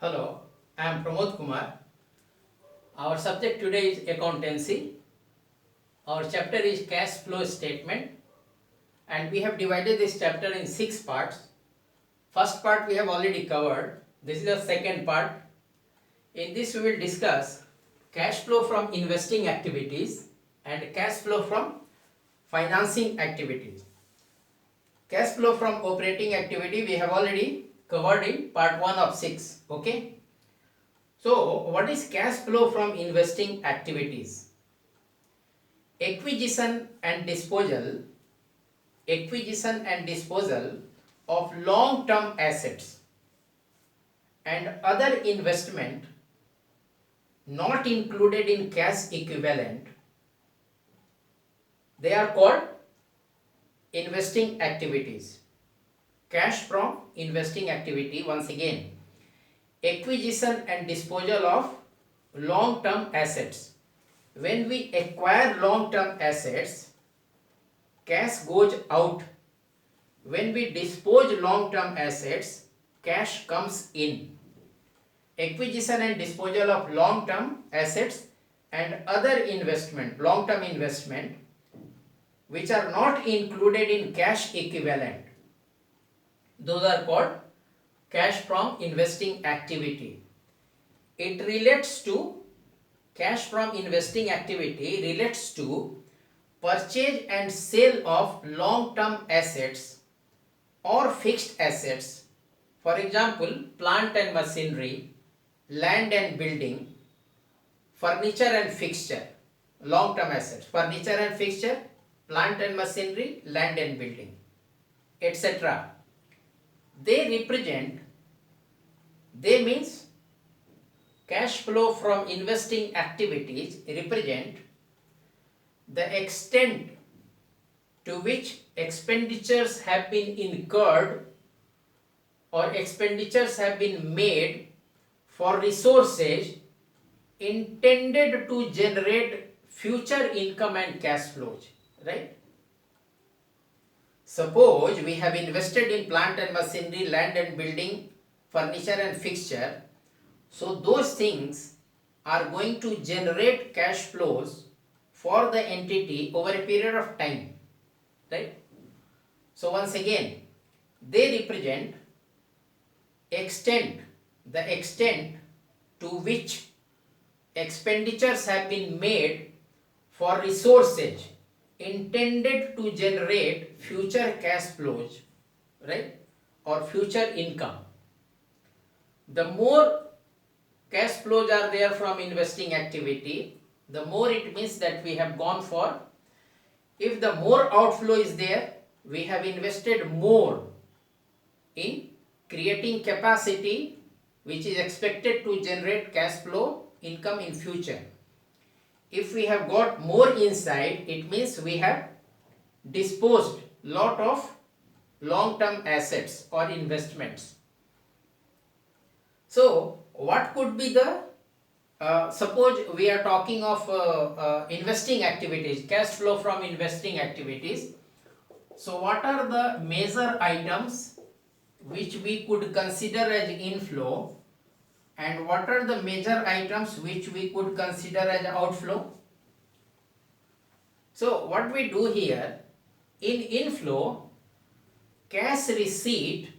Hello, I am Pramod Kumar. Our subject today is accountancy. Our chapter is cash flow statement, and we have divided this chapter in 6 parts. First part we have already covered. This is the second part. In this we will discuss cash flow from investing activities and cash flow from financing activities. Cash flow from operating activity we have already covered in part 1 of 6. Okay. So, what is cash flow from investing activities? Acquisition and disposal of long-term assets and other investment not included in cash equivalent, they are called investing activities. Cash from investing activity, once again, acquisition and disposal of long-term assets. When we acquire long-term assets, cash goes out. When we dispose long-term assets, cash comes in. Acquisition and disposal of long-term assets and other investment, long-term investment, which are not included in cash equivalent, those are called cash from investing activity. It relates to cash from investing activity relates to purchase and sale of long-term assets or fixed assets. For example, plant and machinery, land and building, furniture and fixture, long-term assets, furniture and fixture, plant and machinery, land and building, etc. They means cash flow from investing activities represent the extent to which expenditures have been incurred or expenditures have been made for resources intended to generate future income and cash flows, right? Suppose we have invested in plant and machinery, land and building, furniture and fixture. So those things are going to generate cash flows for the entity over a period of time, right? So once again, they represent the extent to which expenditures have been made for resources intended to generate future cash flows, right, or future income. The more cash flows are there from investing activity, the more it means that we have gone for. If the more outflow is there, we have invested more in creating capacity which is expected to generate cash flow income in future. If we have got more inside, it means we have disposed lot of long-term assets or investments. So what could be the suppose we are talking of investing activities, cash flow from investing activities. So what are the major items which we could consider as inflow, and what are the major items which we could consider as outflow? So what we do here, in inflow, cash receipt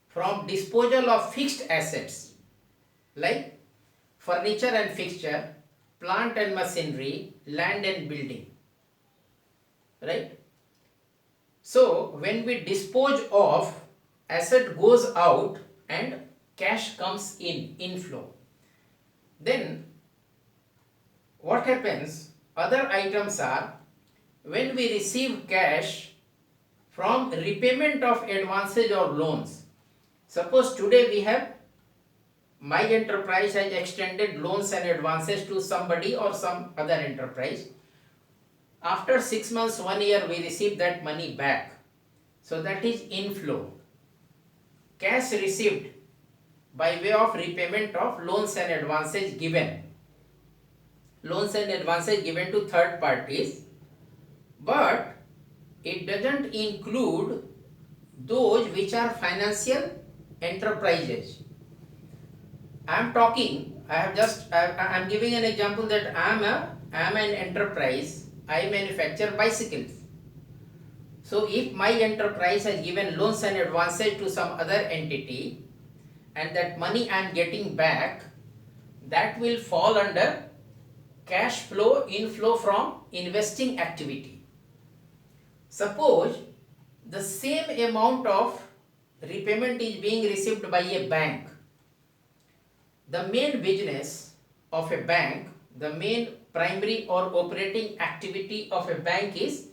from disposal of fixed assets like furniture and fixture, plant and machinery, land and building, right? So when we dispose of, asset goes out and cash comes in, inflow. Then what happens? Other items are when we receive cash from repayment of advances or loans. Suppose today we have, my enterprise has extended loans and advances to somebody or some other enterprise. After 6 months, 1 year, we receive that money back. So that is inflow. Cash received by way of repayment of loans and advances given. Loans and advances given to third parties, but it doesn't include those which are financial enterprises. I'm giving an example that I'm an enterprise, I manufacture bicycles. So if my enterprise has given loans and advances to some other entity, and that money I am getting back, that will fall under cash flow inflow from investing activity. Suppose the same amount of repayment is being received by a bank. The main business of a bank, the main primary or operating activity of a bank is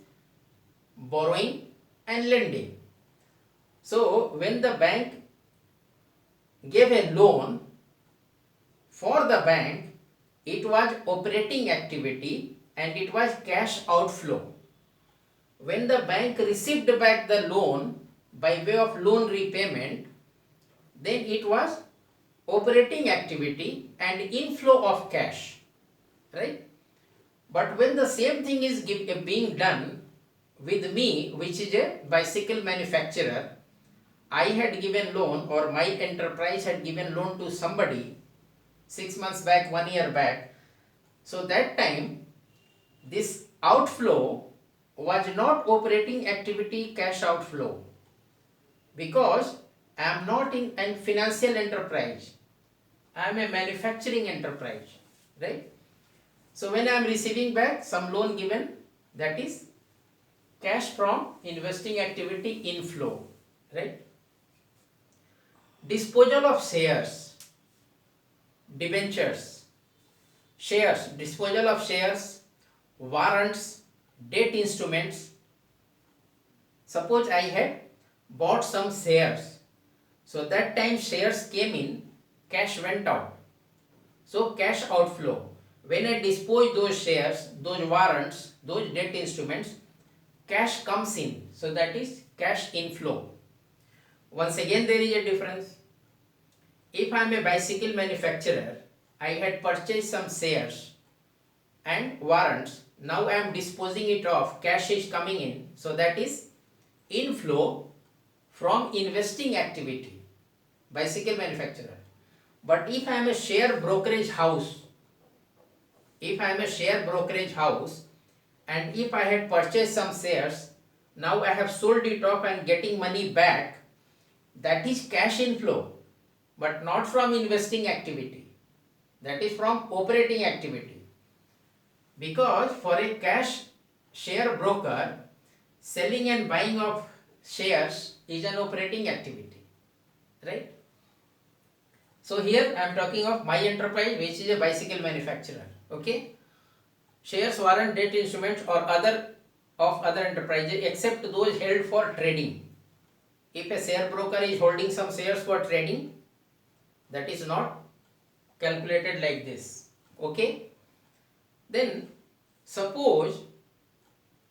borrowing and lending. So when the bank gave a loan, for the bank it was operating activity and it was cash outflow. When the bank received back the loan by way of loan repayment, then it was operating activity and inflow of cash, right? But when the same thing is being done with me, which is a bicycle manufacturer, I had given loan or my enterprise had given loan to somebody 6 months back, 1 year back. So that time this outflow was not operating activity cash outflow, because I am not in a financial enterprise, I am a manufacturing enterprise, right? So when I am receiving back some loan given, that is cash from investing activity inflow, right? Disposal of shares, debentures, shares, disposal of shares, warrants, debt instruments. Suppose I had bought some shares, so that time shares came in, cash went out, so cash outflow. When I dispose those shares, those warrants, those debt instruments, cash comes in, so that is cash inflow. Once again there is a difference. If I am a bicycle manufacturer, I had purchased some shares and warrants, now I am disposing it off, cash is coming in, so that is inflow from investing activity, bicycle manufacturer. But if I am a share brokerage house, and if I had purchased some shares, now I have sold it off and getting money back, that is cash inflow, but not from investing activity, that is from operating activity. Because for a cash share broker, selling and buying of shares is an operating activity, right? So here I am talking of my enterprise, which is a bicycle manufacturer, okay? Shares, warrant, debt instruments or other enterprises except those held for trading. If a share broker is holding some shares for trading, that is not calculated like this, okay? Then suppose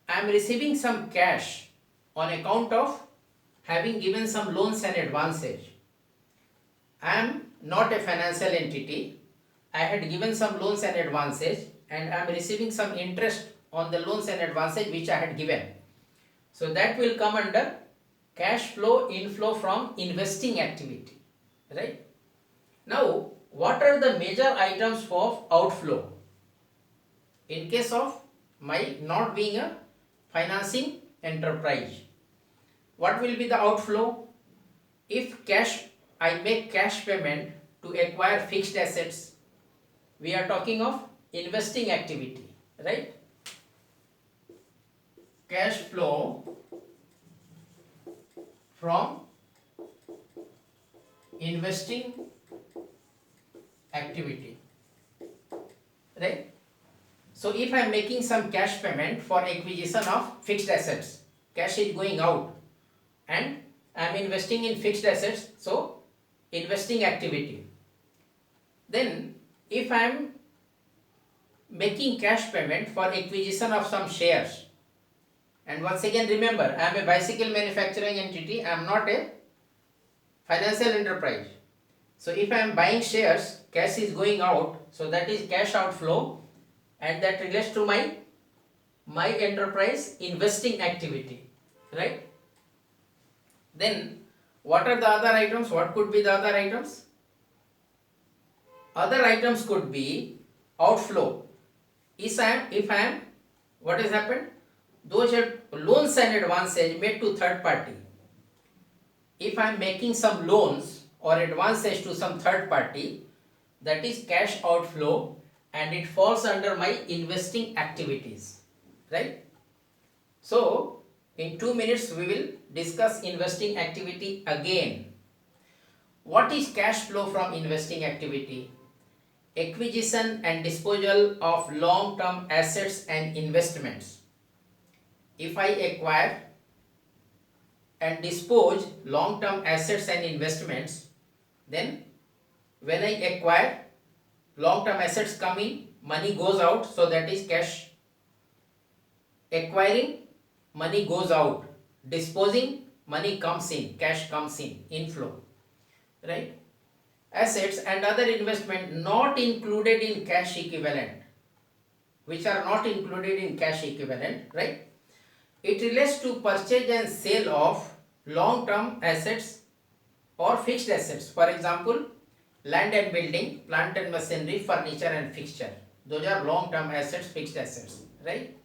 I am receiving some cash on account of having given some loans and advances. I am not a financial entity, I had given some loans and advances and I am receiving some interest on the loans and advances which I had given. So that will come under cash flow inflow from investing activity, right? Now, what are the major items for outflow? In case of my not being a financing enterprise, what will be the outflow? If I make cash payment to acquire fixed assets, we are talking of investing activity, right? Cash flow from investing activity, right? So if I am making some cash payment for acquisition of fixed assets, cash is going out and I am investing in fixed assets, so investing activity. Then if I am making cash payment for acquisition of some shares, and once again remember, I am a bicycle manufacturing entity, I am not a financial enterprise. So if I am buying shares, cash is going out, so that is cash outflow, and that relates to my enterprise investing activity, right? Then what are the other items? What could be the other items? Other items could be outflow. If I am, what has happened? Those are loans and advances made to third party. If I am making some loans or advances to some third party, that is cash outflow and it falls under my investing activities, right? So in 2 minutes we will discuss investing activity again. What is cash flow from investing activity? Acquisition and disposal of long-term assets and investments. If I acquire and dispose long-term assets and investments, then when I acquire, long-term assets come in, money goes out, so that is cash. Acquiring, money goes out. Disposing, money comes in, cash comes in, inflow, right? Assets and other investment not included in cash equivalent, which are not included in cash equivalent, right? It relates to purchase and sale of long-term assets or fixed assets. For example, land and building, plant and machinery, furniture and fixture. Those are long-term assets, fixed assets, right?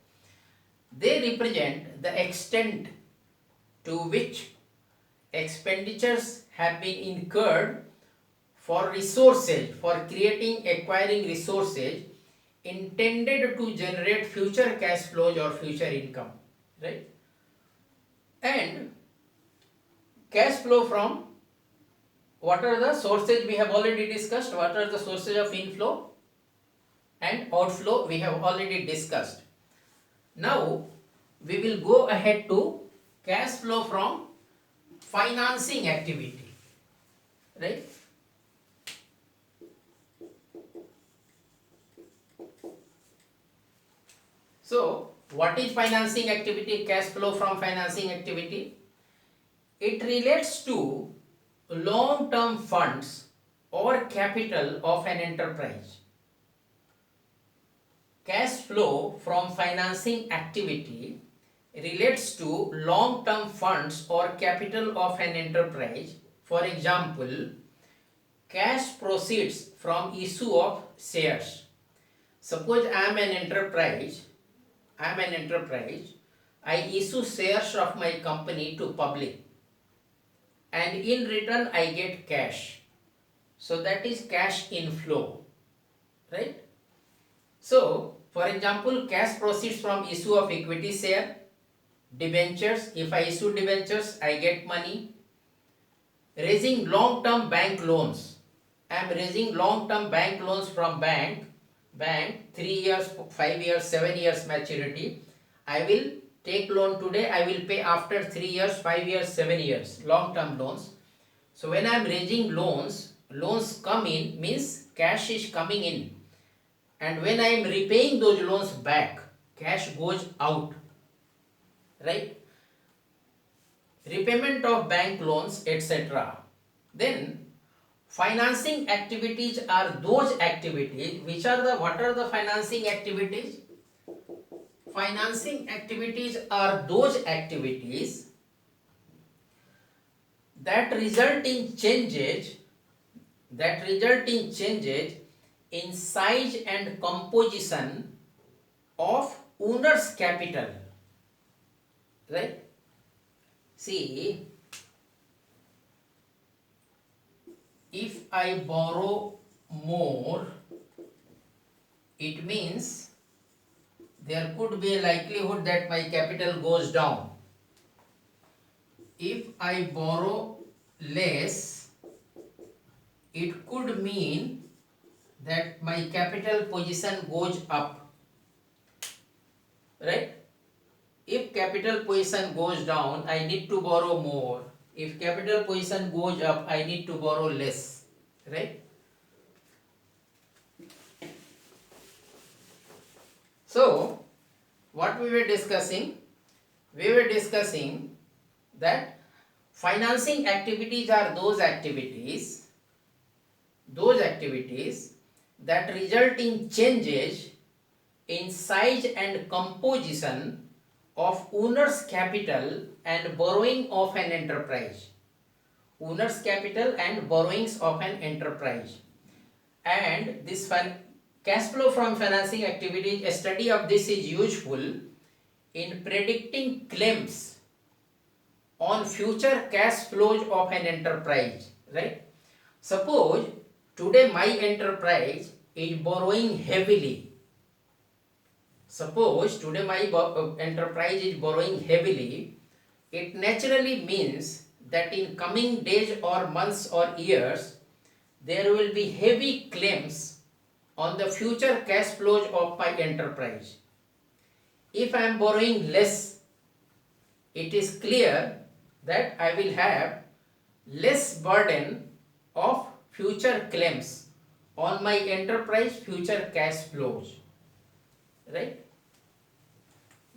They represent the extent to which expenditures have been incurred for resources, for creating, acquiring resources intended to generate future cash flows or future income, right? And cash flow from, what are the sources we have already discussed, what are the sources of inflow and outflow we have already discussed. Now we will go ahead to cash flow from financing activity, right? So what is financing activity, cash flow from financing activity? It relates to long-term funds or capital of an enterprise. Cash flow from financing activity relates to long-term funds or capital of an enterprise. For example, cash proceeds from issue of shares. Suppose I am an enterprise, I issue shares of my company to public and in return I get cash. So that is cash inflow, right? So for example, cash proceeds from issue of equity share, debentures. If I issue debentures, I get money. Raising long-term bank loans. I am raising long-term bank loans from bank, 3 years, 5 years, 7 years maturity. I will take loan today, I will pay after 3 years, 5 years, 7 years, long-term loans. So when I am raising loans come in, means cash is coming in. And when I am repaying those loans back, cash goes out, right? Repayment of bank loans, etc. Then financing activities are those activities which are the, what are the financing activities? Financing activities are those activities that result in changes in size and composition of owner's capital, right? See, if I borrow more, it means there could be a likelihood that my capital goes down. If I borrow less, it could mean that my capital position goes up, right? If capital position goes down, I need to borrow more. If capital position goes up, I need to borrow less, right? So what we were discussing? We were discussing that financing activities are those activities that result in changes in size and composition of owner's capital and borrowing of an enterprise. Owner's capital and borrowings of an enterprise. and this cash flow from financing activity, a study of this is useful in predicting claims on future cash flows of an enterprise, right? Suppose today my enterprise is borrowing heavily. Suppose today my enterprise is borrowing heavily. It naturally means that in coming days or months or years, there will be heavy claims on the future cash flows of my enterprise. If I am borrowing less, it is clear that I will have less burden of future claims on my enterprise future cash flows, right?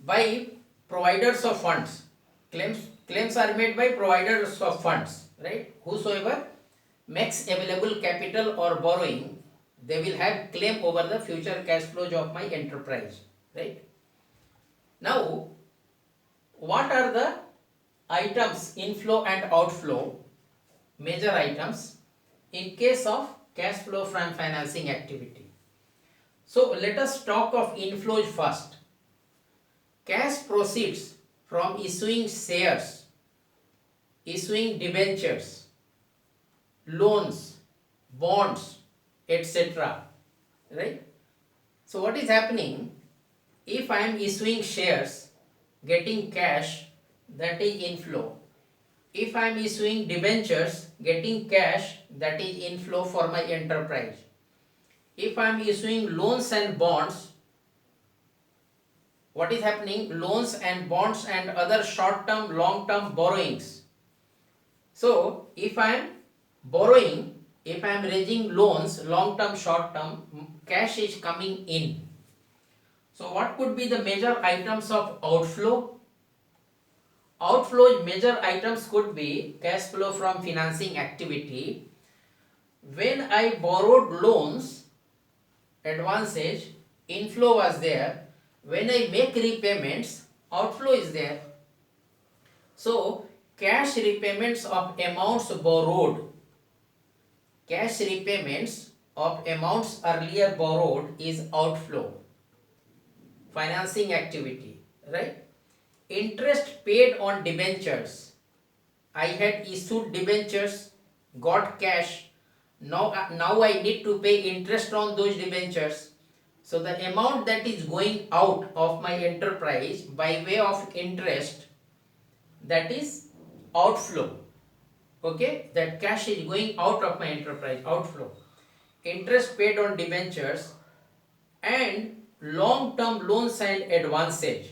By providers of funds, claims are made by providers of funds, right? Whosoever makes available capital or borrowing, they will have claim over the future cash flows of my enterprise, right? Now, what are the items inflow and outflow, major items in case of cash flow from financing activity? So let us talk of inflows first. Cash proceeds from issuing shares, issuing debentures, loans, bonds, etc. Right? So what is happening? If I am issuing shares, getting cash, that is inflow. If I am issuing debentures, getting cash, that is inflow for my enterprise. If I am issuing loans and bonds, what is happening? Loans and bonds and other short-term, long-term borrowings. So, if I am borrowing, if I am raising loans, long-term, short-term, cash is coming in. So, what could be the major items of outflow? Outflow major items could be cash flow from financing activity. When I borrowed loans, advances, inflow was there. When I make repayments, outflow is there. So, cash repayments of amounts borrowed, cash repayments of amounts earlier borrowed is outflow, financing activity, right? Interest paid on debentures. I had issued debentures, got cash. Now I need to pay interest on those debentures. So the amount that is going out of my enterprise by way of interest, that is outflow. Okay, that cash is going out of my enterprise, outflow. Interest paid on debentures and long-term loans and advances.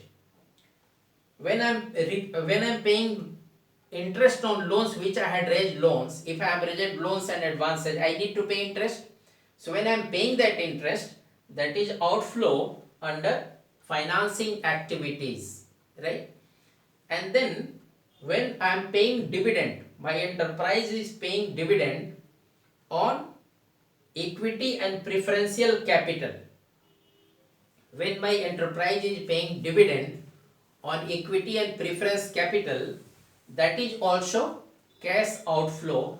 When I'm paying interest on loans which I had raised loans, if I have raised loans and advances, I need to pay interest. So when I'm paying that interest, that is outflow under financing activities, right? And then when I am paying dividend, my enterprise is paying dividend on equity and preferential capital. When my enterprise is paying dividend on equity and preference capital, that is also cash outflow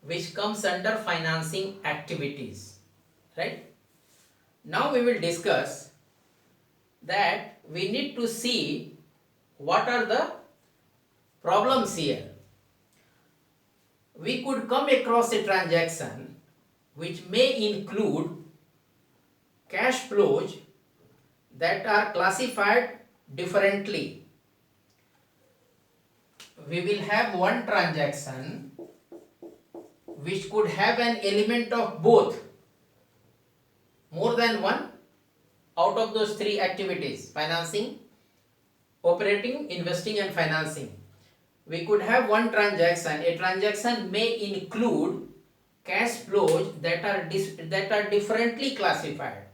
which comes under financing activities, right? Now we will discuss that we need to see what are the problems here. We could come across a transaction which may include cash flows that are classified differently. We will have one transaction which could have an element of both, more than one out of those three activities: financing, operating, investing and financing. We could have one transaction. A transaction may include cash flows that are differently classified.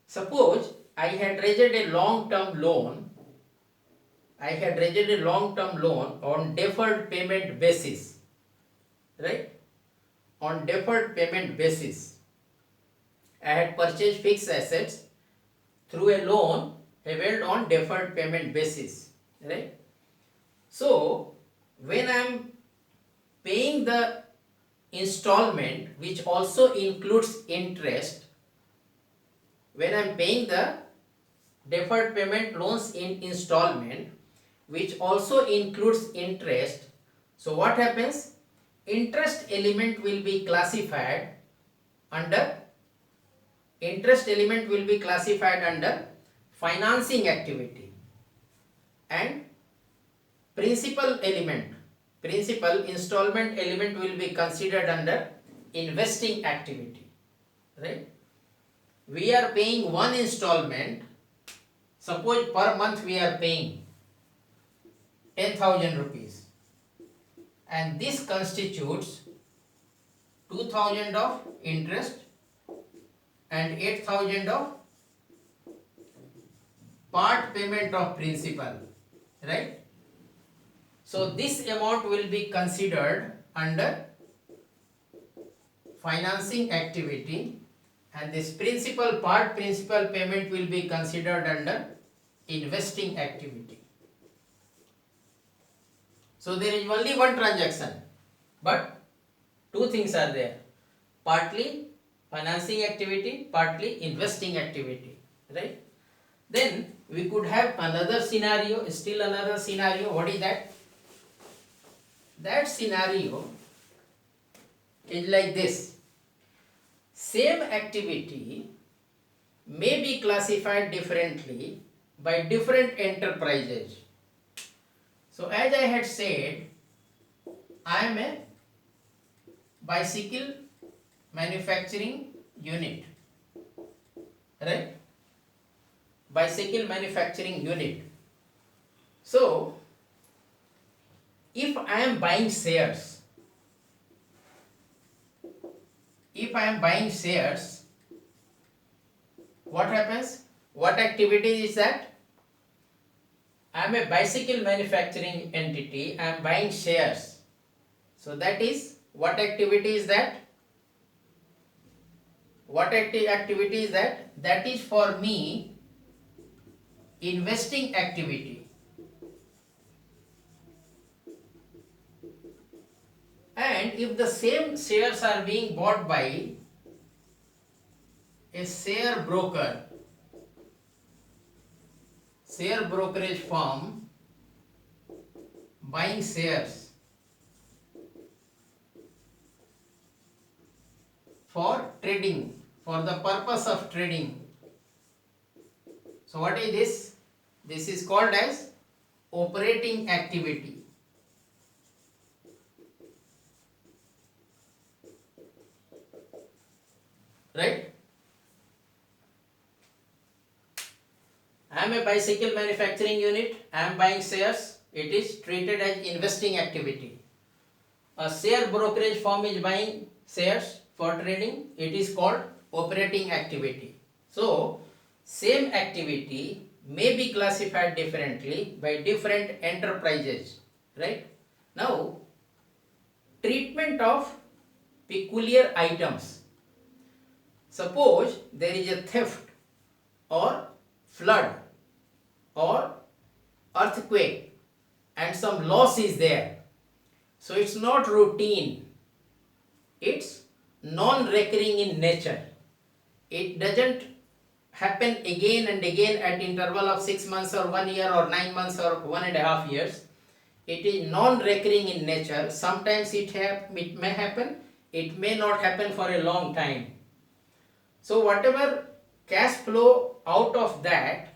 Suppose I had raised a long-term loan. I had raised a long-term loan on deferred payment basis, right? On deferred payment basis, I had purchased fixed assets through a loan held on deferred payment basis, right? So when I am paying the installment which also includes interest, when I am paying the deferred payment loans in installment which also includes interest, so what happens? Interest element will be classified under financing activity, and principal installment element will be considered under investing activity, right? We are paying one installment, suppose per month we are paying 10,000 rupees, and this constitutes 2,000 of interest and 8,000 of part payment of principal, right? So this amount will be considered under financing activity, and this principal payment will be considered under investing activity. So there is only one transaction, but two things are there, partly financing activity, partly investing activity, right? Then we could have another scenario. What is that? That scenario is like this. Same activity may be classified differently by different enterprises. So as I had said, I am a bicycle manufacturing unit, right? Bicycle manufacturing unit. So if I am buying shares, what happens? What activity is that? I am a bicycle manufacturing entity, I am buying shares. So that is, what activity is that? Activity is that? That is for me investing activity. And if the same shares are being bought by a share brokerage firm buying shares for trading, for the purpose of trading. So what is this? This is called as operating activity. Right? I am a bicycle manufacturing unit, I am buying shares, it is treated as investing activity. A share brokerage firm is buying shares for trading, it is called operating activity. So, same activity may be classified differently by different enterprises, right? Now, treatment of peculiar items. Suppose there is a theft or flood or earthquake and some loss is there. So it's not routine, it's non-recurring in nature. It doesn't happen again and again at interval of 6 months or 1 year or 9 months or 1.5 years. It is non-recurring in nature. Sometimes it may happen, it may not happen for a long time. So whatever cash flow out of that,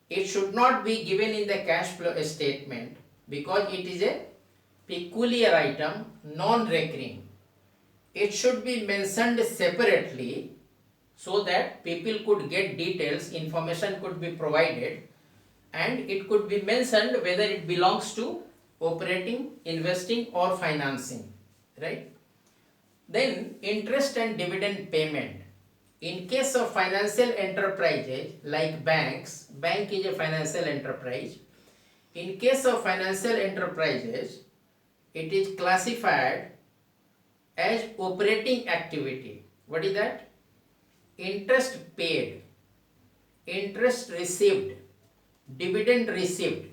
it should not be given in the cash flow statement because it is a peculiar item, non-recurring. It should be mentioned separately so that people could get details, information could be provided, and it could be mentioned whether it belongs to operating, investing or financing, right? Then interest and dividend payment. In case of financial enterprises like banks, bank is a financial enterprise. In case of financial enterprises, it is classified as operating activity. What is that? Interest paid, interest received, dividend received,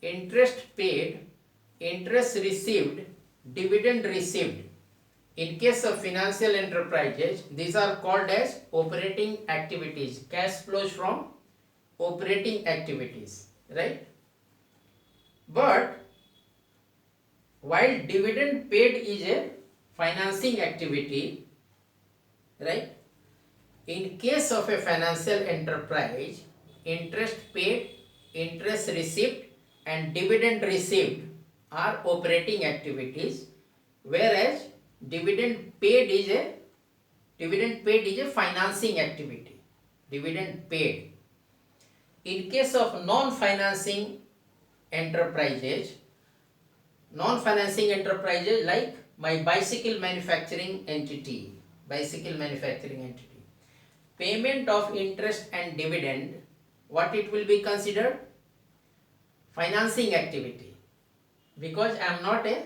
interest paid, interest received, dividend received. In case of financial enterprises, these are called as operating activities, cash flows from operating activities, right? But while dividend paid is a financing activity, right? In case of a financial enterprise, interest paid, interest received and dividend received are operating activities, whereas dividend paid is a financing activity. Dividend paid. In case of non-financing enterprises like my bicycle manufacturing entity, payment of interest and dividend, what it will be considered? Financing activity, because I am not a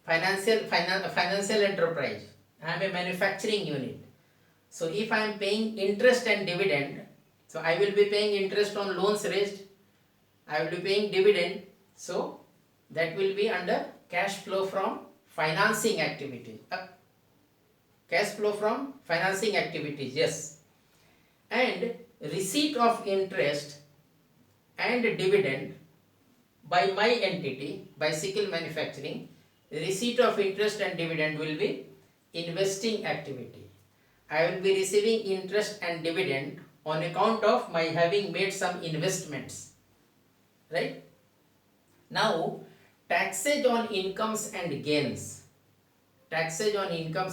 financial enterprise, I am a manufacturing unit. So if I am paying interest and dividend, so I will be paying interest on loans raised, I will be paying dividend, so that will be under cash flow from financing activities. Yes. And receipt of interest and dividend by my entity, bicycle manufacturing, receipt of interest and dividend will be investing activity. I will be receiving interest and dividend on account of my having made some investments, right? Now, taxes on incomes and gains. Taxes on income,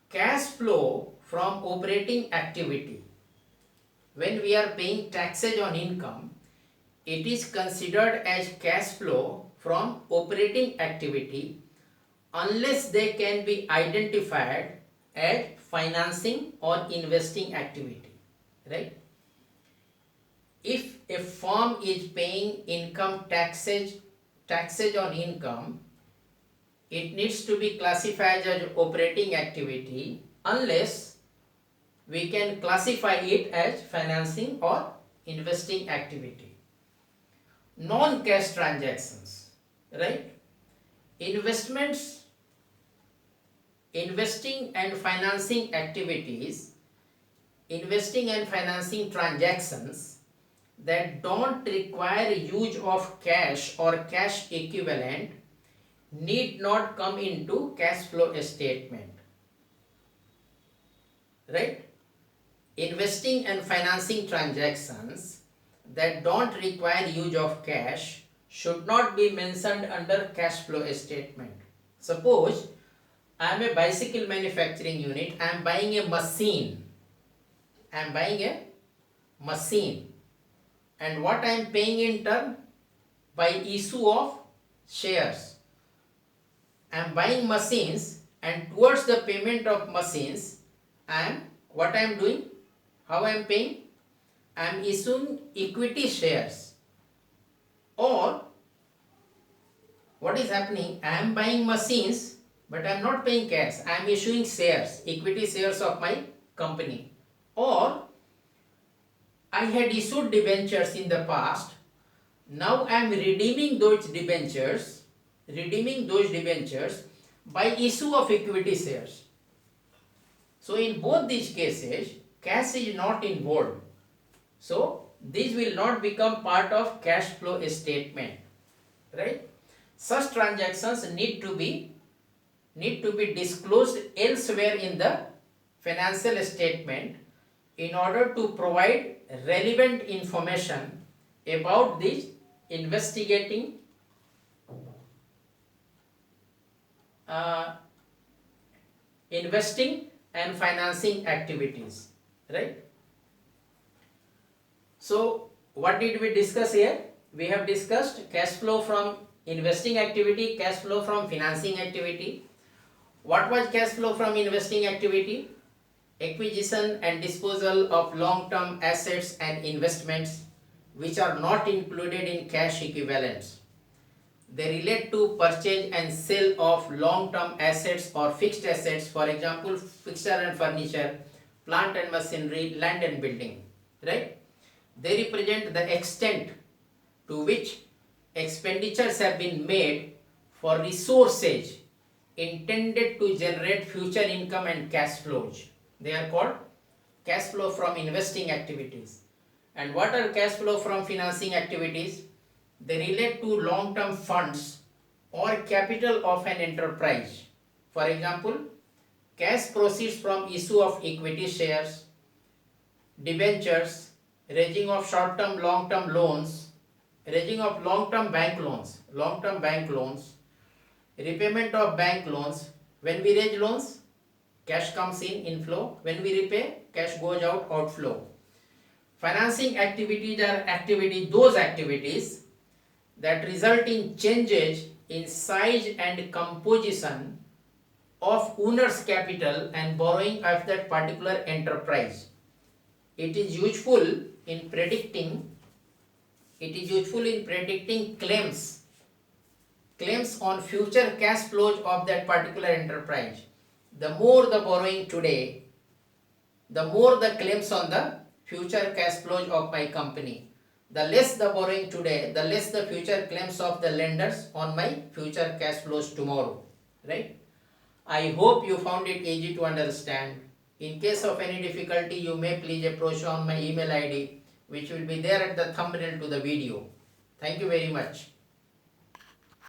cash flow from operating activity. When we are paying taxes on income, it is considered as cash flow from operating activity unless they can be identified as financing or investing activity, right? If a firm is paying income taxes on income, it needs to be classified as operating activity unless we can classify it as financing or investing activity. Non-cash transactions, right? Investing and financing transactions that don't require use of cash or cash equivalent need not come into cash flow statement, right? Investing and financing transactions that don't require use of cash should not be mentioned under cash flow statement. Suppose I am a bicycle manufacturing unit, I am buying a machine, and what I am paying in turn? By issue of shares. I am buying machines, and towards the payment of machines, what I am doing? How I am paying? I am issuing equity shares. Or what is happening? I am buying machines, but I am not paying cash. I am issuing shares, equity shares of my company. Or I had issued debentures in the past. Now I am redeeming those debentures by issue of equity shares. So in both these cases, cash is not involved. So these will not become part of cash flow statement, right? Such transactions need to be disclosed elsewhere in the financial statement in order to provide relevant information about these investing and financing activities, right? So what did we discuss here? We have discussed cash flow from investing activity, cash flow from financing activity. What was cash flow from investing activity? Acquisition and disposal of long-term assets and investments which are not included in cash equivalents. They relate to purchase and sale of long-term assets or fixed assets, for example, fixture and furniture, plant and machinery, land and building, right? They represent the extent to which expenditures have been made for resources intended to generate future income and cash flows. They are called cash flow from investing activities. And what are cash flow from financing activities? They relate to long-term funds or capital of an enterprise. For example, cash proceeds from issue of equity shares, debentures, raising of short-term, long-term loans, raising of long-term bank loans, repayment of bank loans. When we raise loans, cash comes in, inflow. When we repay, cash goes out, outflow. Financing activities are those activities that result in changes in size and composition of owner's capital and borrowing of that particular enterprise. It is useful in predicting claims on future cash flows of that particular enterprise. The more the borrowing today, the more the claims on the future cash flows of my company. The less the borrowing today, the less the future claims of the lenders on my future cash flows tomorrow. Right? I hope you found it easy to understand. In case of any difficulty, you may please approach on my email ID, which will be there at the thumbnail to the video. Thank you very much.